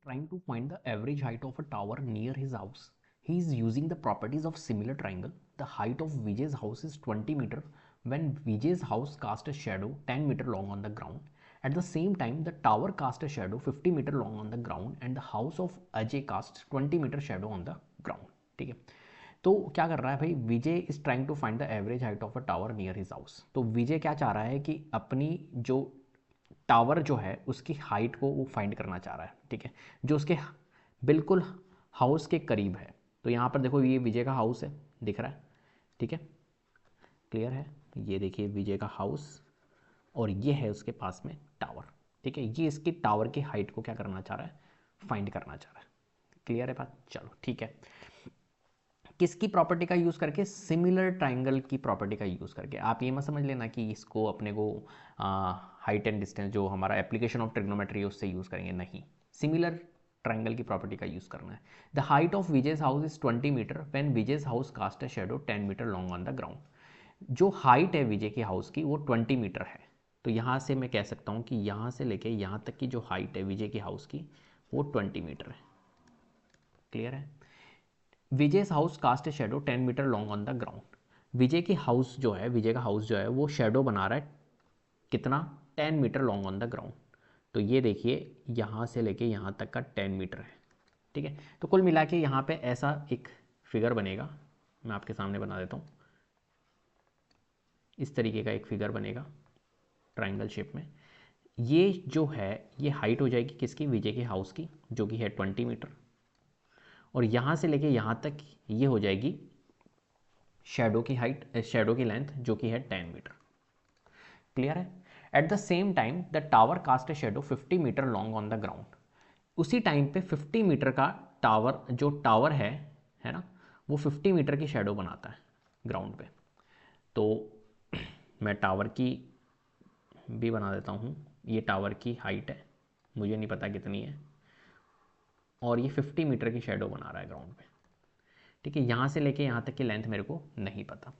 Trying to find the average height of a tower near his house. He is using the properties of similar triangle. The height of Vijay's house is 20 meter when Vijay's house casts a shadow 10 meter long on the ground. At the same time, the tower casts a shadow 50 meter long on the ground and the house of Ajay casts 20 meter shadow on the ground. ठीक है, तो क्या कर रहा है भाई, Vijay is trying to find the average height of a tower near his house. तो विजय क्या चाह रहा है कि अपनी जो टावर जो है उसकी हाइट को वो फाइंड करना चाह रहा है। ठीक है, जो उसके बिल्कुल हाउस के करीब है। तो यहाँ पर देखो ये विजय का हाउस है, दिख रहा है। ठीक है, क्लियर है। ये देखिए विजय का हाउस और ये है उसके पास में टावर। ठीक है, ये इसकी टावर की हाइट को क्या करना चाह रहा है, फाइंड करना चाह रहा है। क्लियर है बात, चलो ठीक है। किसकी प्रॉपर्टी का यूज़ करके, सिमिलर ट्राइंगल की प्रॉपर्टी का यूज़ करके। आप ये मत समझ लेना कि इसको अपने को हाइट एंड डिस्टेंस जो हमारा एप्लीकेशन ऑफ ट्रिग्नोमेट्री है उससे यूज़ करेंगे, नहीं, सिमिलर ट्राइंगल की प्रॉपर्टी का यूज़ करना है। The height of Vijay's house is 20 metre when Vijay's house cast a shadow 10 metre long on the ground. जो हाइट है विजय की हाउस की वो 20 मीटर है। तो यहाँ से मैं कह सकता हूँ कि यहाँ से लेके यहाँ तक की जो हाइट है विजय की हाउस की वो 20 मीटर है। क्लियर है। Vijay's house cast a shadow 10 metre long on the ground. Vijay की हाउस जो है, विजय का हाउस जो है वो शेडो बना रहा है कितना, 10 metre long on the ground. तो ये देखिए यहाँ से लेके यहाँ तक का 10 मीटर है। ठीक है, तो कुल मिला के यहाँ पे ऐसा एक फिगर बनेगा, मैं आपके सामने बना देता हूँ। इस तरीके का एक फिगर बनेगा ट्राइंगल शेप में। ये जो है ये हाइट हो जाएगी किसकी, विजय के हाउस की, जो कि है 20 मीटर। और यहाँ से लेके यहाँ तक ये हो जाएगी शेडो की हाइट, शेडो की लेंथ जो कि है 10 मीटर। क्लियर है। At the same time the tower cast a shadow 50 metre long on the ground. उसी टाइम पे 50 मीटर का टावर, जो टावर है ना, वो 50 मीटर की शेडो बनाता है ग्राउंड पे। तो मैं टावर की भी बना देता हूँ। ये टावर की हाइट है, मुझे नहीं पता कितनी है, और ये 50 मीटर की शेडो बना रहा है ग्राउंड पे। ठीक है, यहाँ से लेके यहाँ तक की लेंथ मेरे को नहीं पता।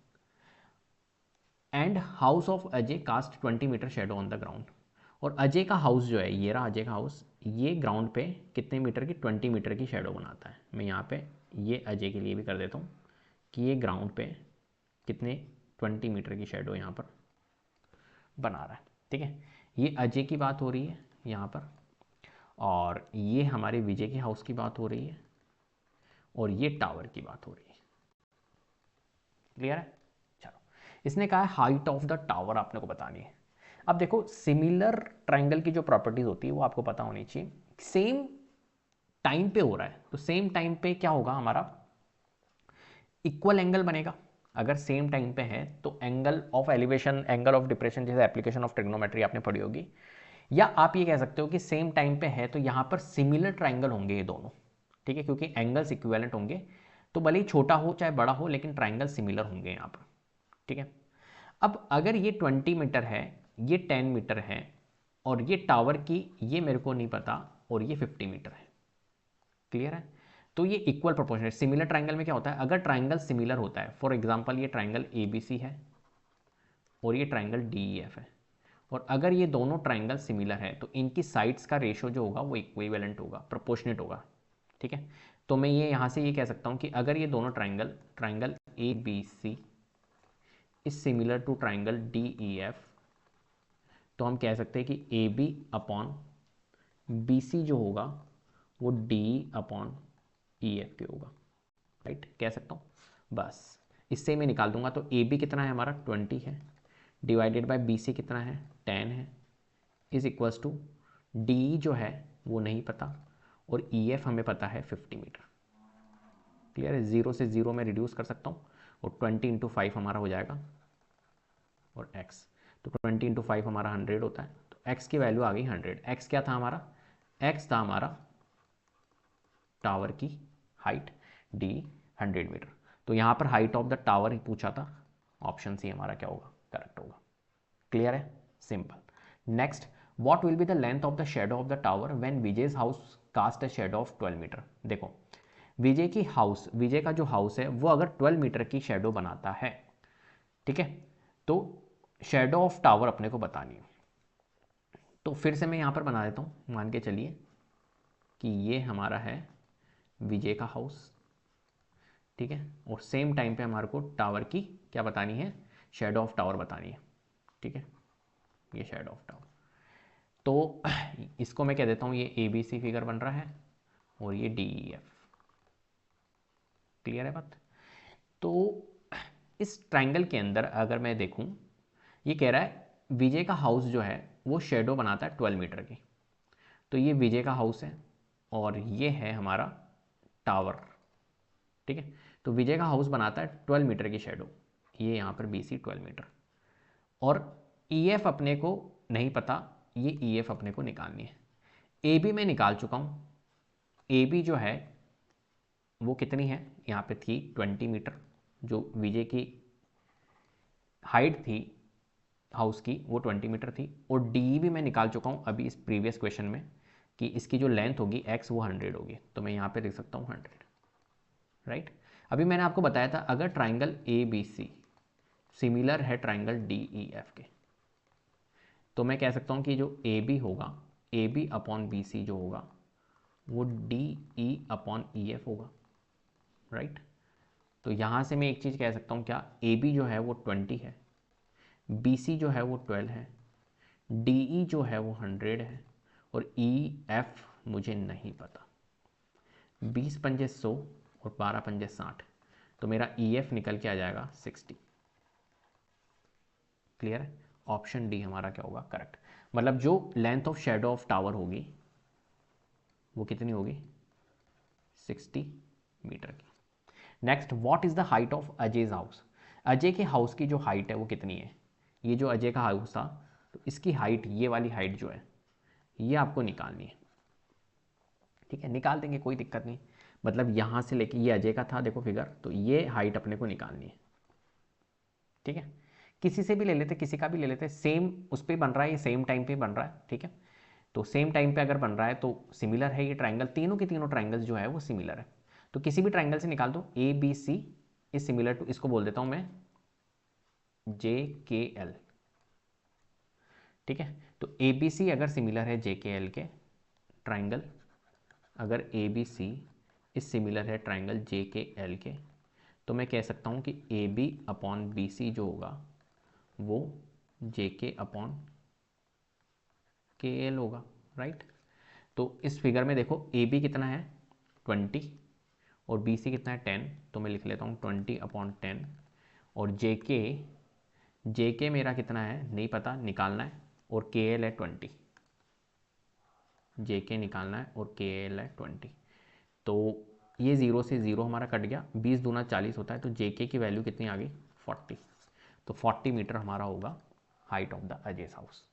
And house of Ajay cast 20 metre shadow on the ground. और अजय का हाउस जो है, ये रहा अजय का हाउस, ये ग्राउंड पे कितने मीटर की, 20 मीटर की शेडो बनाता है। मैं यहाँ पे ये अजय के लिए भी कर देता हूँ कि ये ग्राउंड पे कितने, 20 मीटर की शेडो यहाँ पर बना रहा है। ठीक है, ये अजय की बात हो रही है यहाँ पर, और ये हमारे विजय के हाउस की बात हो रही है, और ये टावर की बात हो रही है। क्लियर है। चलो, इसने कहा है हाइट ऑफ द टावर आपने को बतानी है। अब देखो सिमिलर ट्राइंगल की जो प्रॉपर्टीज होती है वो आपको पता होनी चाहिए। सेम टाइम पे हो रहा है तो सेम टाइम पे क्या होगा, हमारा इक्वल एंगल बनेगा। अगर सेम टाइम पे है तो angle of elevation, angle of depression, जैसे एप्लीकेशन ऑफ ट्रिग्नोमेट्री आपने पढ़ी होगी। या आप ये कह सकते हो कि सेम टाइम पे है तो यहां पर सिमिलर ट्राइंगल होंगे ये दोनों। ठीक है, क्योंकि एंगल्स इक्विवेलेंट होंगे, तो भले ही छोटा हो चाहे बड़ा हो लेकिन ट्राइंगल सिमिलर होंगे यहाँ पर। ठीक है, अब अगर ये 20 मीटर है, ये 10 मीटर है, और ये टावर की ये मेरे को नहीं पता, और ये 50 मीटर है। क्लियर है। तो ये इक्वल प्रोपोर्शनल। सिमिलर ट्राइंगल में क्या होता है, अगर ट्राइंगल सिमिलर होता है, फॉर एग्जांपल ये ट्राइंगल ABC है और ये ट्राइंगल DEF है, और अगर ये दोनों ट्राइंगल सिमिलर है तो इनकी साइड्स का रेशियो जो होगा वो इक्विवेलेंट होगा, प्रोपोर्शनेट होगा। ठीक है, तो मैं ये यहाँ से ये कह सकता हूँ कि अगर ये दोनों triangle, triangle ABC is similar to triangle DEF, तो हम कह सकते हैं कि AB अपॉन BC जो होगा वो DE अपॉन EF के होगा। राइट, कह सकता हूँ। बस इससे मैं निकाल दूंगा, तो AB कितना है हमारा 20 है, डिवाइडेड बाय BC कितना है 10 है, इज इक्वल्स टू DE जो है वो नहीं पता, और EF हमें पता है 50 मीटर। क्लियर है, 0 से 0 में रिड्यूस कर सकता हूँ, और 20 इंटू 5 हमारा हो जाएगा, और x, तो 20 इंटू 5 हमारा 100 होता है, तो x की वैल्यू आ गई 100। x क्या था हमारा, x था हमारा टावर की हाइट D 100 मीटर। तो यहाँ पर हाइट ऑफ द टावर ही पूछा था, ऑप्शन सी हमारा क्या होगा, करेक्ट होगा। क्लियर है, simple. Next, what will be the length of the shadow of the tower when Vijay's house cast a shadow of 12 metre. देखो विजय की हाउस, विजय का जो हाउस है वो अगर 12 मीटर की शेडो बनाता है, ठीक है, तो शेडो ऑफ टावर अपने को बतानी है। तो फिर से मैं यहाँ पर बना देता हूँ, मान के चलिए कि ये हमारा है विजय का हाउस, ठीक है, और सेम टाइम पे हमारे को टावर की क्या बतानी है, शेडो ऑफ टावर बतानी है, ठीक है, ये शेडो ऑफ टावर। तो इसको मैं कह देता हूँ ये ए बी सी फिगर बन रहा है और ये डी ई एफ। क्लियर है बात? तो इस ट्राइंगल के अंदर अगर मैं देखूं, ये कह रहा है विजय का हाउस जो है वो शेडो बनाता है 12 मीटर की। तो ये विजय का हाउस है और ये है हमारा टावर, ठीक है। तो विजय का हाउस बनाता है 12 मीटर की शेडो, ये यहाँ पर बी सी 12 मीटर। और ई एफ अपने को नहीं पता, ये ई एफ अपने को निकालनी है। ए बी मैं निकाल चुका हूँ, ए बी जो है वो कितनी है, यहाँ पे थी 20 मीटर, जो विजय की हाइट थी हाउस की वो 20 मीटर थी। और डी भी मैं निकाल चुका हूँ अभी इस प्रीवियस क्वेश्चन में कि इसकी जो लेंथ होगी एक्स वो 100 होगी, तो मैं यहाँ पे लिख सकता हूँ 100, राइट। अभी मैंने आपको बताया था अगर triangle A B C similar है ट्राइंगल डी ई एफ के, तो मैं कह सकता हूँ कि जो ए बी होगा, A B upon B C जो होगा वो D E upon E F होगा, राइट। तो यहाँ से मैं एक चीज़ कह सकता हूँ, क्या ए बी जो है वो 20 है, बी सी जो है वो 12 है, डी ई जो है वो 100 है, और ई एफ मुझे नहीं पता। 20 पंजे 100 और 12 पंजे 60, तो मेरा ई एफ निकल के आ जाएगा 60। क्लियर है? ऑप्शन डी हमारा क्या होगा करेक्ट। मतलब जो length of shadow of tower होगी वो कितनी होगी, 60 मीटर की। Next, what is the height of Ajay's house. Ajay के हाउस की जो हाइट है वो कितनी है, ये जो अजय का हाउस था तो इसकी हाइट, ये वाली हाइट जो है ये आपको निकालनी है, ठीक है, निकाल देंगे कोई दिक्कत नहीं। मतलब यहाँ से लेके ये अजय का था देखो फिगर, तो ये हाइट अपने को निकालनी है, ठीक है। किसी से भी ले लेते, किसी का भी ले लेते, सेम उस पर बन रहा है, ये सेम टाइम पे बन रहा है, ठीक है। तो सेम टाइम पे अगर बन रहा है तो सिमिलर है ये ट्राइंगल, तीनों के तीनों ट्राइंगल्स जो है वो सिमिलर है। तो किसी भी ट्राइंगल से निकाल दो, A B C is similar to, इसको बोल देता हूँ मैं जे के एल, ठीक है। तो ए बी सी अगर सिमिलर है जे के एल के ट्राइंगल, अगर A B C is similar है ट्राइंगल जे के एल के, तो मैं कह सकता हूँ कि A B upon B C जो होगा वो जे के अपॉन के एल होगा, राइट। तो इस फिगर में देखो ए बी कितना है 20 और बी सी कितना है 10, तो मैं लिख लेता हूँ 20 अपॉन 10। और जे के मेरा कितना है नहीं पता, निकालना है, और के एल है 20, जे के निकालना है और के एल है 20। तो ये 0 से 0 हमारा कट गया, 20 दूना 40 होता है, तो जे के की वैल्यू कितनी आ गई 40। तो 40 मीटर हमारा होगा height of the Ajay's house.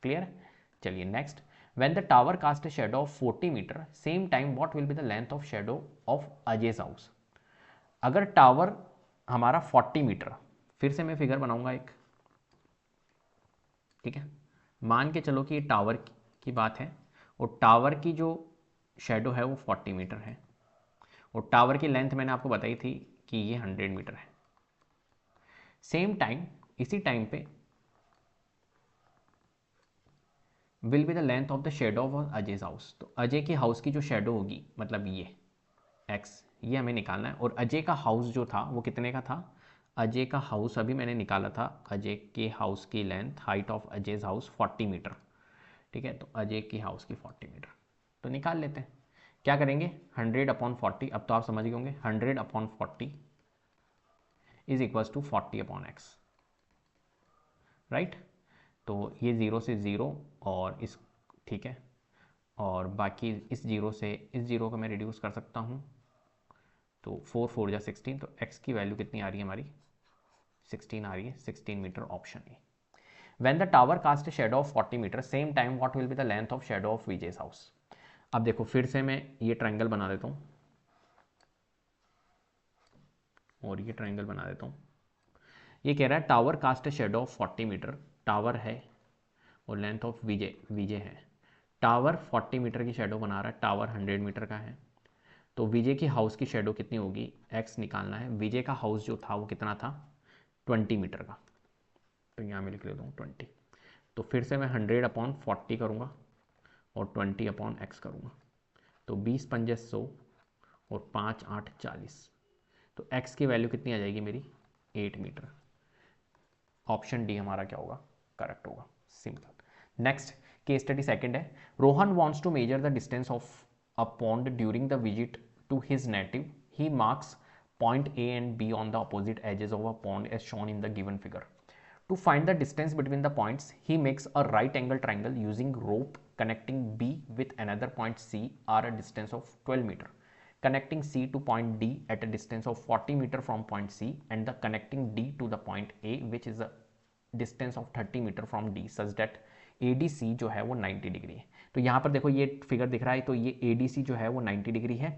Clear है? चलिए next, when the tower cast a shadow of 40 metre same time what will be the length of shadow of Ajay's house. अगर टावर हमारा 40 मीटर, फिर से मैं फिगर बनाऊंगा एक, ठीक है। मान के चलो कि ये टावर की बात है और टावर की जो शेडो है वो 40 मीटर है और टावर की लेंथ मैंने आपको बताई थी कि ये 100 मीटर है। सेम टाइम, इसी टाइम पे will be the length of the shadow of Ajay's house. तो अजय के हाउस की जो शेडो होगी, मतलब ये एक्स, ये हमें निकालना है। और अजय का हाउस जो था वो कितने का था, अजय का हाउस अभी मैंने निकाला था, अजय के हाउस की length, height of Ajay's house 40 metre, ठीक है। तो अजय की हाउस की 40 मीटर, तो निकाल लेते हैं। क्या करेंगे, 100 अपॉन 40, अब तो आप समझ गए होंगे 100 upon 40 is equals to 40 upon x, right. तो ये 0 से 0 और इस, ठीक है, और बाकी इस 0 से इस 0 को मैं रिड्यूस कर सकता हूँ, तो 4 4 या 16, तो x की वैल्यू कितनी आ रही है हमारी 16 आ रही है, 16 metre, option A. When the tower cast a shadow of 40 metre same time what will be the length of shadow of Vijay's house. अब देखो फिर से मैं ये ट्राइंगल बना देता हूँ और ये ट्राइंगल बना देता हूँ। ये कह रहा है tower cast a shadow of 40 metre, tower है और लेंथ ऑफ विजय है। टावर 40 मीटर की शेडो बना रहा है, टावर 100 मीटर का है, तो विजय की हाउस की शेडो कितनी होगी, एक्स निकालना है। विजय का हाउस जो था वो कितना था 20 मीटर का, तो यहाँ मैं लिख लेता हूँ 20। तो फिर से मैं 100 अपॉन 40 करूँगा और 20 अपॉन एक्स करूँगा, तो 20 पंजे 100 और 5 8 40, तो x की वैल्यू कितनी आ जाएगी मेरी 8 मीटर। ऑप्शन डी हमारा क्या होगा, करेक्ट होगा, simple. Next case study second है, Rohan wants to measure the distance of a pond during the visit to his native, he marks point A and B on the opposite edges of a pond as shown in the given figure. To find the distance between the points, he makes a right angle triangle using rope connecting B with another point C are a distance of 12 meter. Connecting C to point D at a distance of 40 meter from point C and the connecting D to the point A which is a distance of 30 meter from D such that ADC जो है वो 90 degree है। तो यहाँ पर देखो ये figure दिख रहा है, तो ये ADC जो है वो 90 डिग्री है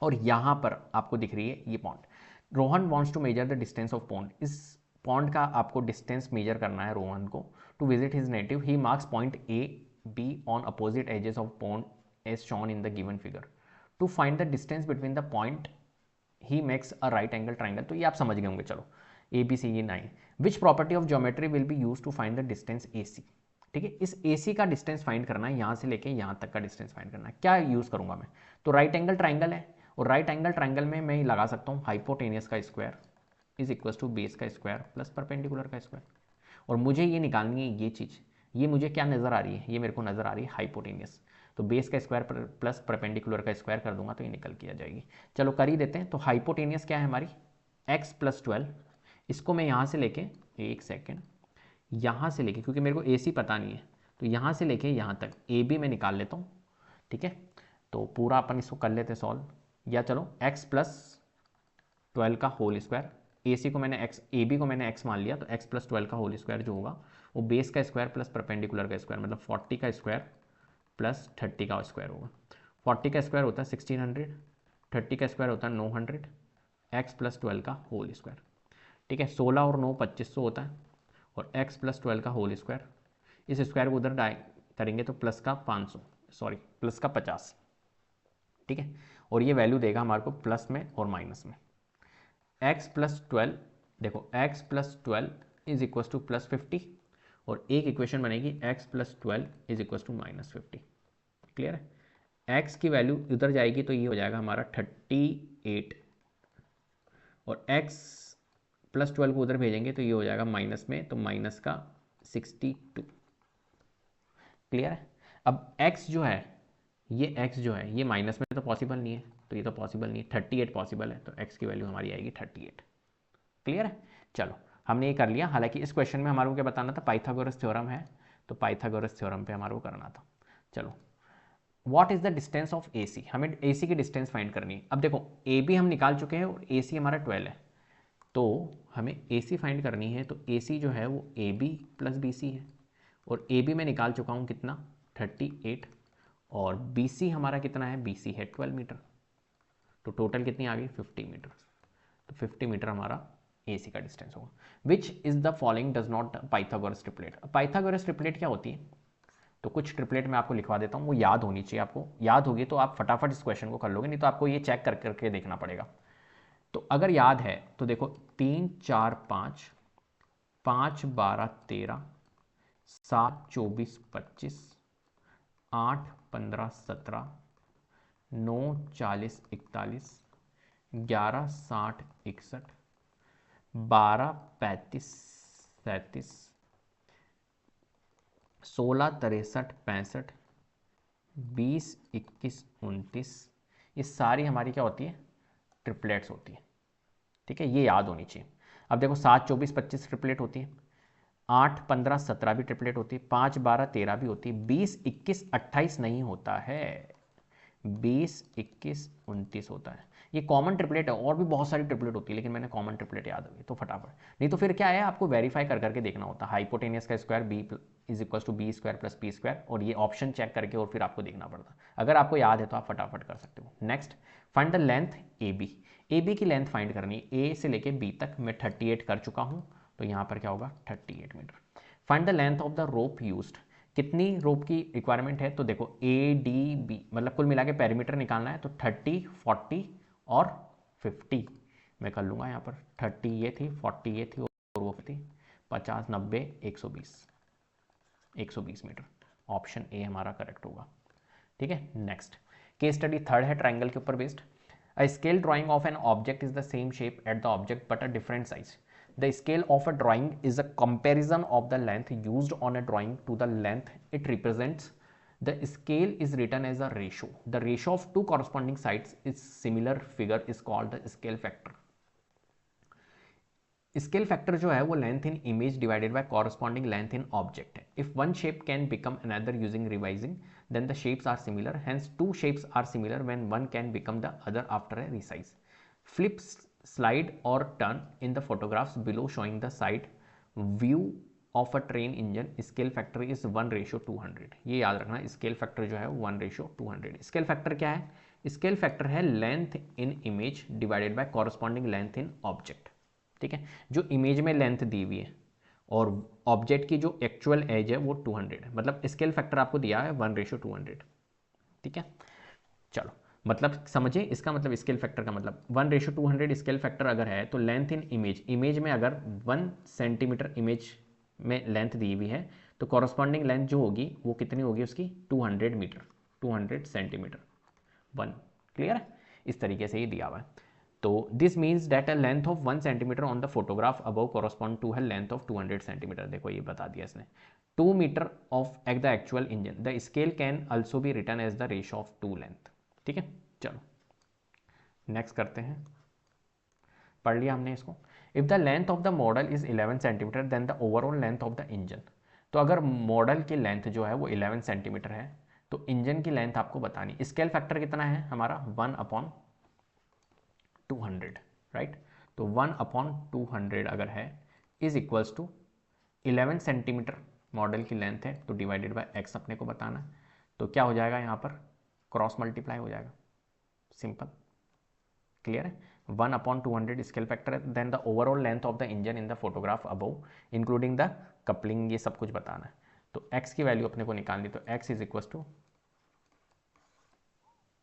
और यहां पर आपको दिख रही है ये pond. Rohan wants to measure the distance of pond, इस पॉन्ड का आपको डिस्टेंस मेजर करना है रोहन को। To visit his native he marks point A B on opposite edges of pond as shown in the given figure. To find the distance between the point he makes a right angle triangle, तो ये आप समझ गए होंगे। चलो A B C 9, which property of geometry will be use to find the distance A C. ठीक है, इस ए सी का डिस्टेंस फाइंड करना है, यहां से लेके यहां तक का डिस्टेंस फाइंड करना है। क्या यूज करूंगा मैं, तो राइट एंगल ट्राइंगल है और राइट एंगल ट्राइंगल में मैं लगा सकता हूँ हाइपोटेनियस का square is equal to base का स्क्वायर प्लस परपेंडिकुलर का स्क्वायर। और मुझे ये निकालनी है ये चीज़, ये मुझे क्या नज़र आ रही है, ये मेरे को नज़र आ रही है हाइपोटेनियस, तो बेस का स्क्वायर प्लस परपेंडिकुलर का स्क्वायर कर दूंगा तो ये निकल के आ जाएगी। चलो कर ही देते हैं। तो हाइपोटेनियस क्या है हमारी x प्लस 12, इसको मैं यहाँ से लेके एक सेकेंड, यहाँ से लेके, क्योंकि मेरे को ए सी पता नहीं है तो यहाँ से लेके यहाँ तक ए बी मैं निकाल लेता हूँ। ठीक है, तो पूरा अपन इसको कर लेते हैं सॉल्व, या चलो x प्लस 12 का होल स्क्वायर, ए सी को मैंने x, ए बी को मैंने x मान लिया, तो x प्लस 12 का होल स्क्वायर जो होगा वो बेस का स्क्वायर प्लस परपेंडिकुलर का स्क्वायर, मतलब 40 का स्क्वायर प्लस 30 का स्क्वायर होगा। 40 का स्क्वायर होता है 1600, 30 का स्क्वायर होता है 900, x प्लस 12 का होल स्क्वायर। ठीक है, 16 और 9 2500 होता है, और x प्लस 12 का होल स्क्वायर, इस स्क्वायर को उधर डाई करेंगे तो प्लस का 500, सॉरी प्लस का 50। ठीक है, और ये वैल्यू देगा हमारे को प्लस में और माइनस में। x प्लस 12, देखो x plus 12 is equal to plus 50, और एक इक्वेशन बनेगी x plus 12 is equal to minus 50। Clear है, x की वैल्यू उधर जाएगी तो ये हो जाएगा हमारा 38, और x प्लस 12 को उधर भेजेंगे तो ये हो जाएगा माइनस में, तो माइनस का 62। क्लियर है, अब x जो है, ये x जो है ये माइनस में तो पॉसिबल नहीं है, तो ये तो पॉसिबल नहीं है, 38 पॉसिबल है, तो x की वैल्यू हमारी आएगी 38। क्लियर है, चलो हमने ये कर लिया। हालांकि इस क्वेश्चन में हमारे को क्या बताना था, पाइथागोरस थ्योरम है, तो पाइथागोरस थ्योरम पे हमारे को करना था। चलो, what is the distance of A C, हमें ए सी की डिस्टेंस फाइंड करनी है। अब देखो ए बी हम निकाल चुके हैं और ए सी हमारा 12 है, तो हमें ए सी फाइंड करनी है, तो ए सी जो है वो A B plus B C है, और ए बी में निकाल चुका हूँ कितना 38, और बी सी हमारा कितना है, बी सी है 12 मीटर, तो टोटल कितनी आ गई 50 मीटर, तो 50 मीटर हमारा ए सी का डिस्टेंस होगा। Which is the following does not Pythagoras triplet. Pythagoras triplet क्या होती है, तो कुछ ट्रिपलेट मैं आपको लिखवा देता हूँ, वो याद होनी चाहिए, आपको याद होगी तो आप फटाफट इस क्वेश्चन को कर लोगे, नहीं तो आपको ये चेक करके देखना पड़ेगा। तो अगर याद है तो देखो 3 4 5, 5 12 13, 7 24 25, 8 15 17, 9 40 41, 11 60 61, 12 35 37, 16 63 65, 20 21 29, ये सारी हमारी क्या होती है, ट्रिपलेट्स होती है। ठीक है, ये याद होनी चाहिए। अब देखो 7 24 25 ट्रिपलेट होती है, 8 15 17 भी ट्रिपलेट होती है, 5 12 13 भी होती है, 20 21 28 नहीं होता है, 20 21 29 होता है। ये कॉमन ट्रिपलेट है, और भी बहुत सारी ट्रिपलेट होती है, लेकिन मैंने कॉमन ट्रिपलेट याद होगी तो फटाफट, नहीं तो फिर क्या है आपको वेरीफाई कर करके देखना होता है। हाइपोटेनियस का square B is equal to B square plus P square, और ये ऑप्शन चेक करके और फिर आपको देखना पड़ता है। अगर आपको याद है तो आप फटाफट कर सकते हो। Next, find the length A B. A B की लेंथ फाइंड करनी है, ए से लेके बी तक मैं 38 कर चुका हूँ, तो यहाँ पर क्या होगा 38 metre. Find the length of the rope used, कितनी रोप की रिक्वायरमेंट है, तो देखो ए डी बी मतलब कुल मिला के पेरीमीटर निकालना है, तो 30 40 और 50 मैं कर लूँगा। यहाँ पर 30 ये थी, 40 ये थी, और वो थी 50 90 120 मीटर। ऑप्शन ए हमारा करेक्ट होगा। ठीक है, नेक्स्ट केस स्टडी थर्ड है ट्राइंगल के ऊपर based. A scale drawing of an object is the same shape at the object but a different size. The scale of a drawing is a comparison of the length used on a drawing to the length it represents. The scale is written as a ratio. The ratio of two corresponding sides is similar figure is called the scale factor. Scale factor जो है वो length in image divided by corresponding length in object है. If one shape can become another using resizing then the shapes are similar, hence two shapes are similar when one can become the other after a resize. Flip, slide और turn in the photographs below showing the side view of a train engine. Scale factor is 1:200. ये याद रखना, scale factor जो है 1:200. Scale factor क्या है? Scale factor है length in image divided by corresponding length in object. ठीक है, जो इमेज में लेंथ दी हुई है और ऑब्जेक्ट की जो एक्चुअल एज है वो 200 है, मतलब स्केल फैक्टर आपको दिया है 1:200. ठीक है, चलो मतलब समझिए इसका मतलब स्केल फैक्टर का मतलब 1:200 स्केल फैक्टर अगर है तो लेंथ इन इमेज में अगर 1 सेंटीमीटर इमेज में लेंथ दी हुई है तो कॉरस्पॉन्डिंग लेंथ जो होगी वो कितनी होगी उसकी 200 मीटर, 200 सेंटीमीटर 1. क्लियर है? इस तरीके से ही दिया हुआ है. तो this means that a length of 1 centimetre on the photograph above correspond to है लेंथ ऑफ 200 सेंटीमीटर. देखो ये बता दिया इसने. 2 metre of at the actual engine. The scale can also be written as the ratio of two length. ठीक है, चलो next करते हैं. पढ़ लिया हमने इसको. If the length of the model is 11 centimetre then the overall length of the engine. तो अगर मॉडल की लेंथ जो है वो 11 सेंटीमीटर है तो इंजन की लेंथ आपको बतानी. स्केल फैक्टर कितना है हमारा 1/200, राइट. तो 1/200 अगर है is equals to 11 centimetre model की लेंथ है तो डिवाइडेड बाय एक्स अपने को बताना. तो क्या हो जाएगा यहाँ पर क्रॉस मल्टीप्लाई हो जाएगा, सिंपल. क्लियर है? 1/200 स्केल फैक्टर है. Then the overall length of the engine in the photograph above including the coupling, ये सब कुछ बताना है. तो x की वैल्यू अपने को निकालनी, तो x is equal to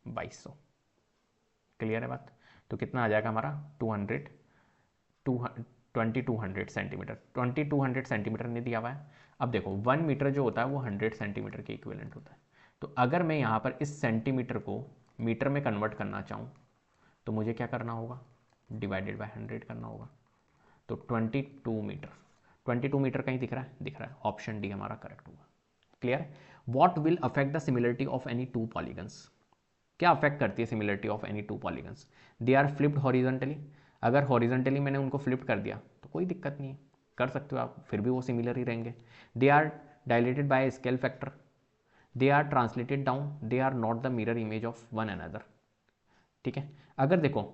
2200. Clear है बात? तो कितना आ जाएगा हमारा 2200 सेंटीमीटर. 2200 सेंटीमीटर ने दिया हुआ है. अब देखो 1 मीटर जो होता है वो 100 सेंटीमीटर के इक्विवेलेंट होता है. तो अगर मैं यहाँ पर इस सेंटीमीटर को मीटर में कन्वर्ट करना चाहूँ तो मुझे क्या करना होगा, डिवाइडेड बाय 100 करना होगा. तो 22 मीटर. 22 मीटर कहीं दिख रहा है? दिख रहा है. ऑप्शन डी हमारा करेक्ट होगा. क्लियर है? What will affect the similarity of any two polygons. क्या अफेक्ट करती है similarity of any two polygons? They are flipped horizontally. अगर हॉरिजॉन्टली मैंने उनको फ्लिप कर दिया तो कोई दिक्कत नहीं है, कर सकते हो आप, फिर भी वो सिमिलर ही रहेंगे. They are dilated by scale factor. They are translated down. They are not the mirror image of one another. ठीक है, अगर देखो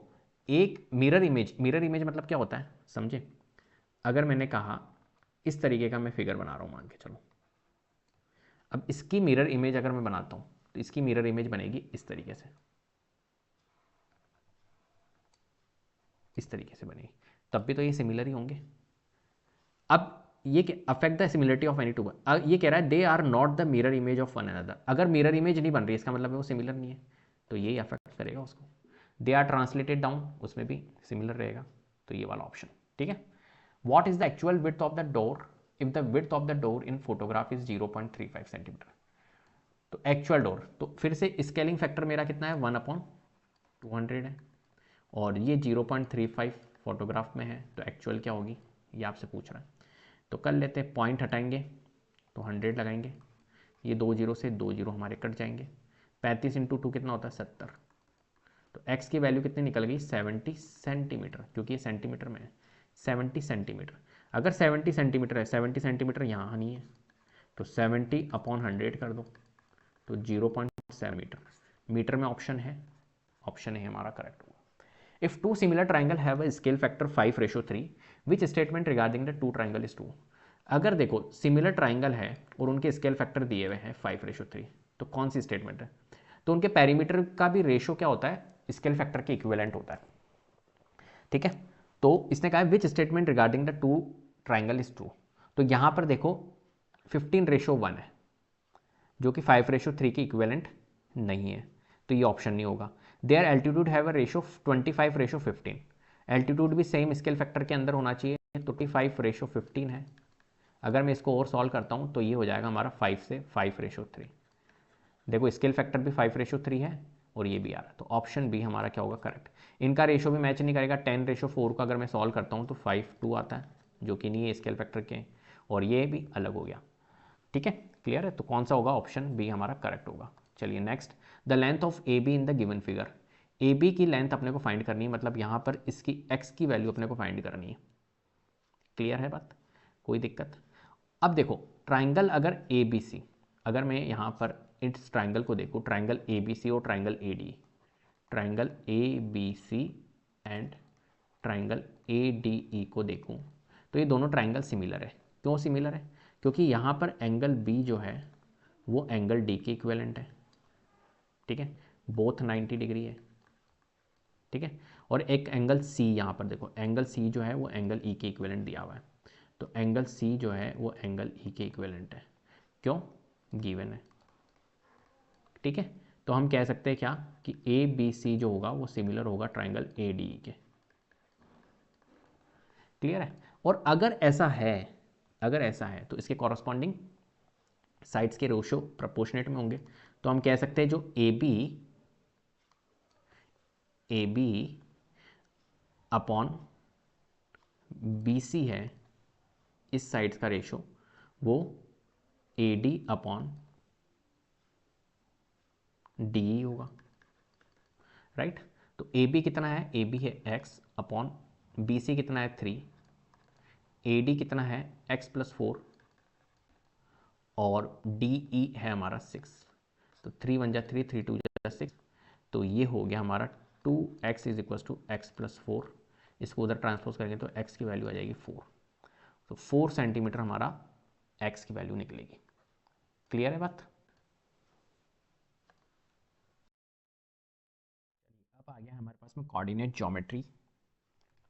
एक मिरर इमेज मतलब क्या होता है समझे. अगर मैंने कहा इस तरीके का मैं फिगर बना रहा हूँ, मान के चलो, अब इसकी मिरर इमेज अगर मैं बनाता हूँ तो इसकी मिरर इमेज बनेगी इस तरीके से, इस तरीके से बनेगी, तब भी तो ये सिमिलर ही होंगे. अब ये affect the similarity of any two, ये कह रहा है they are not the mirror image of one another. अगर मिरर इमेज नहीं बन रही इसका मतलब है वो सिमिलर नहीं है, तो यही अफेक्ट करेगा उसको. दे आर ट्रांसलेटेड डाउन, उसमें भी सिमिलर रहेगा, तो ये वाला ऑप्शन. ठीक है. What is the actual width of the door if the width of the door in photograph is 0.35 centimetre. तो एक्चुअल डोर, तो फिर से स्केलिंग फैक्टर मेरा कितना है 1/200 है और ये 0.35 फोटोग्राफ में है, तो एक्चुअल क्या होगी ये आपसे पूछ रहा है. तो कर लेते हैं, पॉइंट हटाएंगे तो 100 लगाएंगे, ये 2 जीरो से 2 जीरो हमारे कट जाएंगे. 35 इंटू 2 कितना होता है 70. तो x की वैल्यू कितनी निकल गई 70 सेंटीमीटर, क्योंकि ये सेंटीमीटर में है. 70 सेंटीमीटर. अगर 70 सेंटीमीटर है, 70 सेंटीमीटर यहाँ नहीं है, तो 70/100 कर दो तो 0.7 मीटर. मीटर में ऑप्शन है, ऑप्शन है हमारा करेक्ट होगा. If two similar triangle have a scale factor 5:3 which statement regarding the two triangle is true. अगर देखो सिमिलर ट्राइंगल है और उनके स्केल फैक्टर दिए हुए हैं 5:3, तो कौन सी स्टेटमेंट है? तो उनके पेरीमीटर का भी रेशो क्या होता है, स्केल फैक्टर के इक्विवेलेंट होता है. ठीक है, तो इसने कहा which statement regarding the two triangle is true. तो यहां पर देखो 15:1 है जो कि 5:3 के इक्विवेलेंट नहीं है, तो ये ऑप्शन नहीं होगा. Their altitude have a ratio 25:15. Altitude भी सेम स्केल फैक्टर के अंदर होना चाहिए, तो 25:15 है. अगर मैं इसको और सॉल्व करता हूँ तो ये हो जाएगा हमारा 5 से 5:3. देखो स्केल फैक्टर भी 5:3 है और ये भी आ रहा है, तो ऑप्शन बी हमारा क्या होगा करेक्ट। इनका रेशो भी मैच नहीं करेगा, 10:4 का अगर मैं सॉल्व करता हूँ तो 5:2 आता है, जो कि नहीं है स्केल फैक्टर के, और ये भी अलग हो गया। ठीक है, क्लियर है, तो कौन सा होगा, ऑप्शन बी हमारा करेक्ट होगा। चलिए next, the length of A B in the given figure. A B की लेंथ अपने को फाइंड करनी है, मतलब यहाँ पर इसकी एक्स की वैल्यू अपने को फाइंड करनी है। क्लियर है बात, कोई दिक्कत। अब देखो ट्राइंगल अगर ए बी सी, अगर मैं यहाँ पर इस ट्राइंगल को देखूँ, ट्राइंगल ए बी सी और triangle A D, triangle A B C and triangle A D E को देखूँ, तो ये दोनों ट्राइंगल सिमिलर है। क्यों सिमिलर है, क्योंकि यहाँ पर एंगल बी जो है वो एंगल डी के इक्विवेलेंट है। ठीक है, बोथ 90 डिग्री है। ठीक है, और एक एंगल सी, यहाँ पर देखो एंगल सी जो है वो एंगल ई के इक्विवेलेंट दिया हुआ है, तो एंगल सी जो है वो एंगल ई के इक्विवेलेंट है। क्यों, गिवन है। ठीक है, तो हम कह सकते हैं क्या कि ए बी सी जो होगा वो सिमिलर होगा ट्राइंगल ए डी ई के। क्लियर है, और अगर ऐसा है, अगर ऐसा है तो इसके कॉरस्पॉन्डिंग साइड्स के रेशो प्रोपोर्शनेट में होंगे। तो हम कह सकते हैं जो A B upon B C है, इस साइड्स का रेशो वो ए डी अपॉन डी होगा। राइट, तो ए बी कितना है, ए बी है एक्स अपॉन बी सी कितना है 3, ए डी कितना है x+4 और डी ई है हमारा 6, तो 3 × 1 = 3, 3 × 2 = 6, तो ये हो गया हमारा 2x = x+4। इसको उधर ट्रांसपोज करेंगे तो x की वैल्यू आ जाएगी 4, तो 4 सेंटीमीटर हमारा x की वैल्यू निकलेगी। क्लियर है बात। अब आ गया हमारे पास में कोऑर्डिनेट ज्योमेट्री।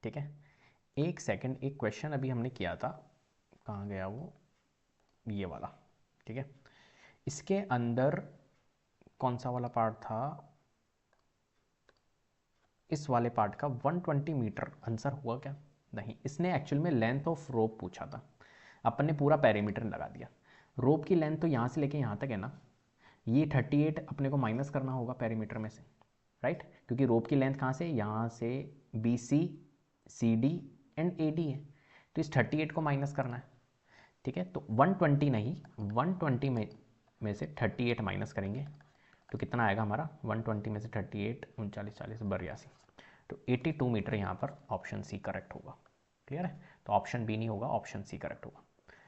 ठीक है, एक सेकंड, एक क्वेश्चन अभी हमने किया था, कहाँ गया वो, ये वाला। ठीक है, इसके अंदर कौन सा वाला पार्ट था, इस वाले पार्ट का 120 मीटर आंसर हुआ क्या, नहीं, इसने एक्चुअल में लेंथ ऑफ रोप पूछा था, अपन ने पूरा पैरीमीटर लगा दिया। रोप की लेंथ तो यहाँ से लेके यहाँ तक है ना, ये 38 अपने को माइनस करना होगा पैरीमीटर में से, राइट, क्योंकि रोप की लेंथ कहाँ से, यहाँ से B C, C D and A D है, तो इस 38 को माइनस करना है। ठीक है, तो 120 नहीं, 120 में से 38 माइनस करेंगे तो कितना आएगा हमारा, 120 में से 38, 39, 40, 82, तो 82 मीटर यहाँ पर ऑप्शन सी करेक्ट होगा। क्लियर है, तो ऑप्शन बी नहीं होगा, ऑप्शन सी करेक्ट होगा।